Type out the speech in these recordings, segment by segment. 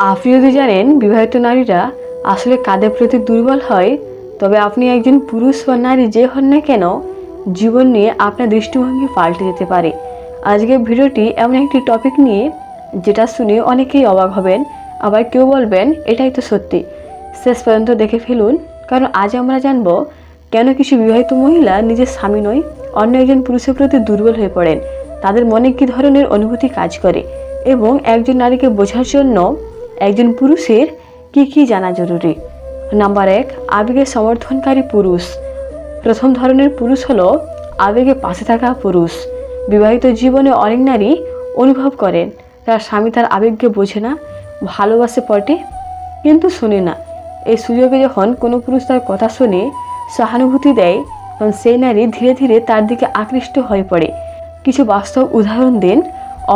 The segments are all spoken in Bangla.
আপনি যদি জানেন বিবাহিত নারীরা আসলে কাদের প্রতি দুর্বল হয়, তবে আপনি একজন পুরুষ বা নারী যে হন না কেন, জীবন নিয়ে আপনার দৃষ্টিভঙ্গি পাল্টে যেতে পারে। আজকের ভিডিওটি এমন একটি টপিক নিয়ে যেটা শুনে অনেকেই অবাক হবেন, আবার কেউ বলবেন এটাই তো সত্যি। শেষ পর্যন্ত দেখে ফেলুন, কারণ আজ আমরা জানব কেন কিছু বিবাহিত মহিলা নিজের স্বামী নয় অন্য একজন পুরুষের প্রতি দুর্বল হয়ে পড়েন, তাদের মনে কী ধরনের অনুভূতি কাজ করে, এবং একজন নারীকে বোঝার জন্য একজন পুরুষের কি জানা জরুরি। নাম্বার 1, আবেগের সমর্থনকারী পুরুষ। প্রথম ধরনের পুরুষ হলো আবেগে পাশে থাকা পুরুষ। বিবাহিত জীবনে অনেক নারী অনুভব করেন তার স্বামী তার আবেগকে বোঝে না, ভালোবাসে পটে কিন্তু শোনে না। এই সুযোগে যখন কোনো পুরুষ তার কথা শুনে সহানুভূতি দেয়, তখন সেই নারী ধীরে ধীরে তার দিকে আকৃষ্ট হয়ে পড়ে। কিছু বাস্তব উদাহরণ দেন।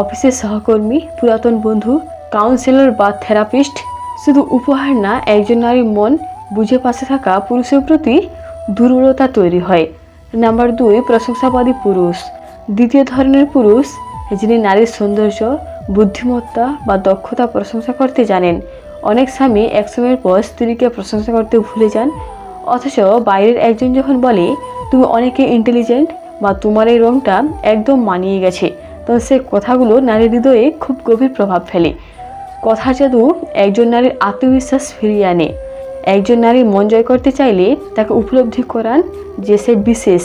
অফিসের সহকর্মী, পুরাতন বন্ধু, কাউন্সিলর বা থেরাপিস্ট। শুধু উপহার না, একজন নারীর মন বুঝে পাশে থাকা পুরুষের প্রতি দুর্বলতা তৈরি হয়। নাম্বার 2, প্রশংসাবাদী পুরুষ। দ্বিতীয় ধরনের পুরুষ যিনি নারীর সৌন্দর্য, বুদ্ধিমত্তা বা দক্ষতা প্রশংসা করতে জানেন। অনেক স্বামী একসময়ের পর স্ত্রীকে প্রশংসা করতে ভুলে যান, অথচ বাইরের একজন যখন বলে তুমি অনেকে ইন্টেলিজেন্ট বা তোমার এই রঙটা একদম মানিয়ে গেছে, তখন সেই কথাগুলো নারীর হৃদয়ে খুব গভীর প্রভাব ফেলে। কথা জাদু একজন নারীর আত্মবিশ্বাস ফিরিয়ে আনে। একজন নারীর মন জয় করতে চাইলে তাকে উপলব্ধি করান যে সে বিশেষ।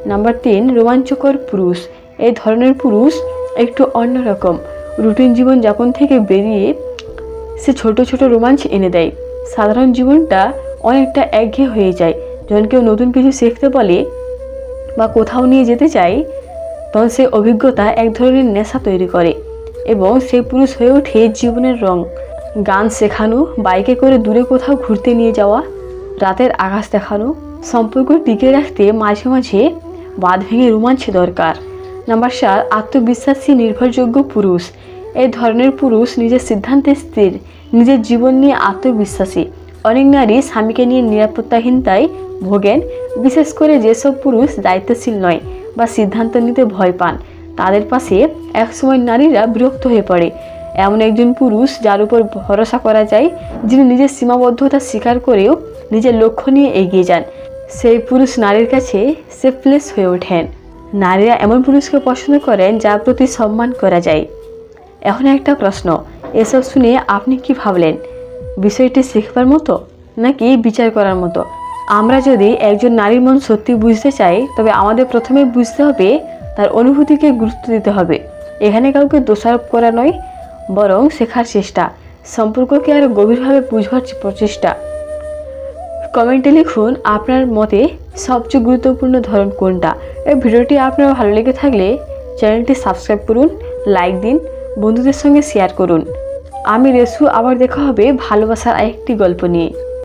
নাম্বার 3, রোমাঞ্চকর পুরুষ। এই ধরনের পুরুষ একটু অন্যরকম। রুটিন জীবনযাপন থেকে বেরিয়ে সে ছোট ছোট রোমাঞ্চ এনে দেয়। সাধারণ জীবনটা অনেকটা একঘেয়ে হয়ে যায়। যখন কেউ নতুন কিছু শিখতে বলে বা কোথাও নিয়ে যেতে চায়, তখন সেই অভিজ্ঞতা এক ধরনের নেশা তৈরি করে এবং সেই পুরুষ হয়ে ওঠে জীবনের রং। গান শেখানো, বাইকে করে দূরে কোথাও ঘুরতে নিয়ে যাওয়া, রাতের আকাশ দেখানো। সম্পর্ক টিকে রাখতে মাঝে মাঝে বাঁধ ভেঙে রোমাঞ্চ দরকার। নাম্বার 4, আত্মবিশ্বাসী নির্ভরযোগ্য পুরুষ। এই ধরনের পুরুষ নিজের সিদ্ধান্তে স্থির, নিজের জীবন নিয়ে আত্মবিশ্বাসী। অনেক নারী স্বামীকে নিয়ে নিরাপত্তাহীনতায় ভোগেন, বিশেষ করে যেসব পুরুষ দায়িত্বশীল নয় বা সিদ্ধান্ত নিতে ভয় পান। তাদের পাশে একসময় নারীরা বিরক্ত হয়ে পড়ে। এমন একজন পুরুষ যার উপর ভরসা করা যায়, যিনি নিজের সীমাবদ্ধতা স্বীকার করেও নিজের লক্ষ্য নিয়ে এগিয়ে যান, সেই পুরুষ নারীর কাছে সেফলেস হয়ে ওঠেন। নারীরা এমন পুরুষকে পছন্দ করেন যার প্রতি সম্মান করা যায়। এখন একটা প্রশ্ন, এসব শুনে আপনি কি ভাবলেন? বিষয়টি শিখবার মতো নাকি বিচার করার মতো? আমরা যদি একজন নারীর মন সত্যি বুঝতে চাই, তবে আমাদের প্রথমে বুঝতে হবে তার অনুভূতিকে গুরুত্ব দিতে হবে। এখানে কাউকে দোষারোপ করা নয়, বরং শেখার চেষ্টা, সম্পর্ককে আরও গভীরভাবে বুঝবার প্রচেষ্টা। কমেন্টে লিখুন আপনার মতে সবচেয়ে গুরুত্বপূর্ণ ধরন কোনটা। এই ভিডিওটি আপনার ভালো লেগে থাকলে চ্যানেলটি সাবস্ক্রাইব করুন, লাইক দিন, বন্ধুদের সঙ্গে শেয়ার করুন। আমি রেশু, আবার দেখা হবে ভালোবাসার আরেকটি গল্প নিয়ে।